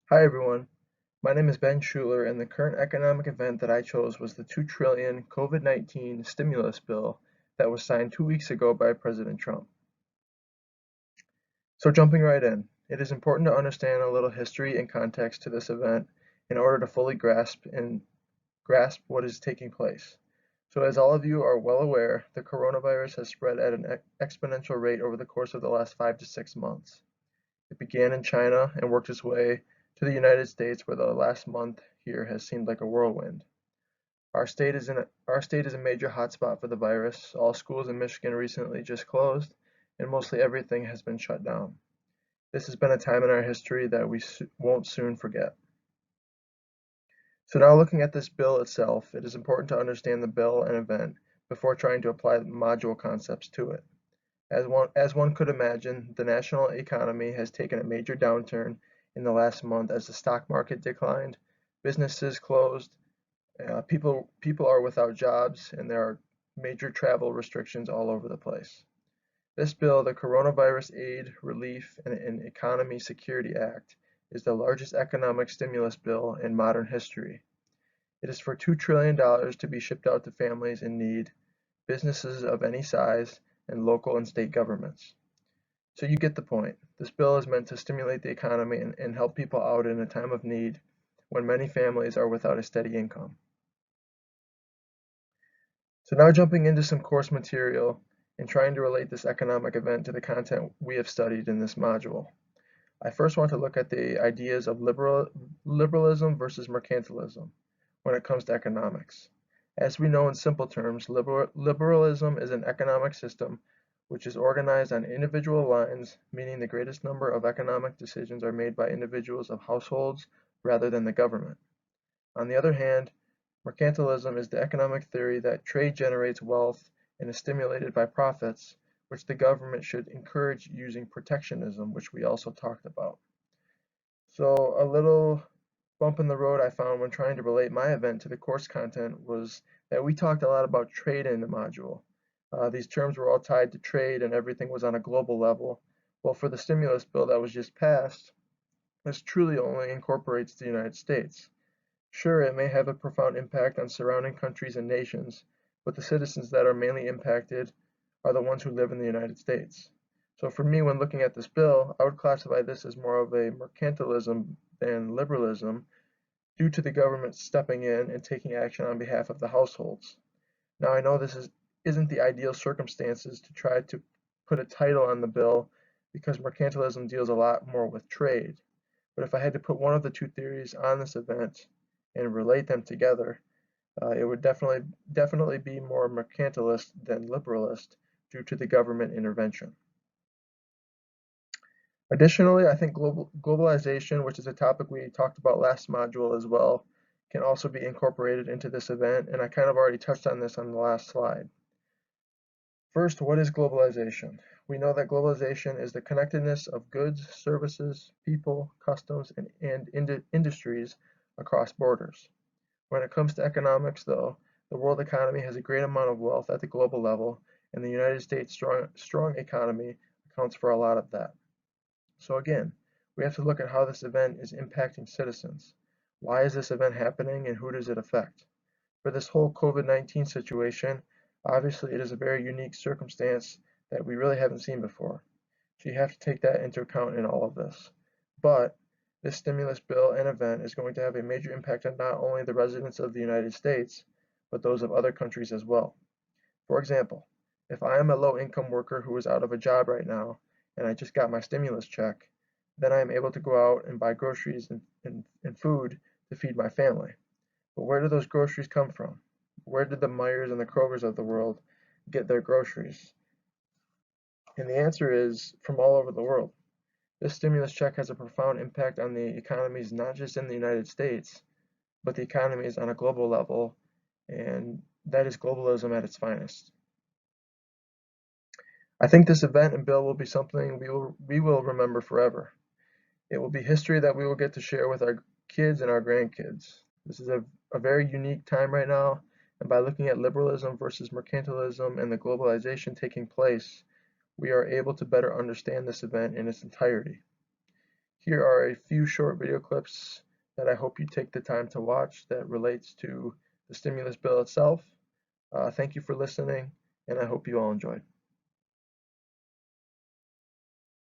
Hi everyone, my name is Ben Schuler and the current economic event that I chose was the 2 trillion COVID-19 stimulus bill that was signed 2 weeks ago by President Trump. So jumping right in, it is important to understand a little history and context to this event in order to fully grasp what is taking place. So as all of you are well aware, the coronavirus has spread at an exponential rate over the course of the last 5 to 6 months. It began in China and worked its way to the United States, where the last month here has seemed like a whirlwind. Our state is a major hotspot for the virus. All schools in Michigan recently just closed, and mostly everything has been shut down. This has been a time in our history that we won't soon forget. So now looking at this bill itself, it is important to understand the bill and event before trying to apply module concepts to it. As one could imagine, the national economy has taken a major downturn in the last month as the stock market declined, businesses closed, people are without jobs, and there are major travel restrictions all over the place. This bill, the Coronavirus Aid, Relief, and Economy Security Act, is the largest economic stimulus bill in modern history. It is for $2 trillion to be shipped out to families in need, businesses of any size, and local and state governments. So you get the point. This bill is meant to stimulate the economy and help people out in a time of need when many families are without a steady income. So now jumping into some course material and trying to relate this economic event to the content we have studied in this module. I first want to look at the ideas of liberalism versus mercantilism when it comes to economics. As we know in simple terms, liberalism is an economic system which is organized on individual lines, meaning the greatest number of economic decisions are made by individuals of households rather than the government. On the other hand, mercantilism is the economic theory that trade generates wealth and is stimulated by profits, which the government should encourage using protectionism, which we also talked about. So a little bump in the road I found when trying to relate my event to the course content was that we talked a lot about trade in the module. These terms were all tied to trade and everything was on a global level. Well, for the stimulus bill that was just passed, this truly only incorporates the United States. Sure, it may have a profound impact on surrounding countries and nations, but the citizens that are mainly impacted are the ones who live in the United States. So for me, when looking at this bill, I would classify this as more of a mercantilism than liberalism due to the government stepping in and taking action on behalf of the households. Now, I know isn't the ideal circumstances to try to put a title on the bill because mercantilism deals a lot more with trade. But if I had to put one of the two theories on this event and relate them together, it would definitely be more mercantilist than liberalist due to the government intervention. Additionally, I think globalization, which is a topic we talked about last module as well, can also be incorporated into this event, and I kind of already touched on this on the last slide. First, what is globalization? We know that globalization is the connectedness of goods, services, people, customs, and industries across borders. When it comes to economics, though, the world economy has a great amount of wealth at the global level, and the United States' strong economy accounts for a lot of that. So again, we have to look at how this event is impacting citizens. Why is this event happening and who does it affect? For this whole COVID-19 situation, obviously it is a very unique circumstance that we really haven't seen before. So you have to take that into account in all of this. But this stimulus bill and event is going to have a major impact on not only the residents of the United States, but those of other countries as well. For example, if I am a low-income worker who is out of a job right now, and I just got my stimulus check, then I am able to go out and buy groceries and food to feed my family. But where do those groceries come from? Where did the Meyers and the Krogers of the world get their groceries? And the answer is from all over the world. This stimulus check has a profound impact on the economies not just in the United States, but the economies on a global level, and that is globalism at its finest. I think this event and bill will be something we will remember forever. It will be history that we will get to share with our kids and our grandkids. This is a very unique time right now, and by looking at liberalism versus mercantilism and the globalization taking place, we are able to better understand this event in its entirety. Here are a few short video clips that I hope you take the time to watch that relates to the stimulus bill itself. Thank you for listening, and I hope you all enjoyed.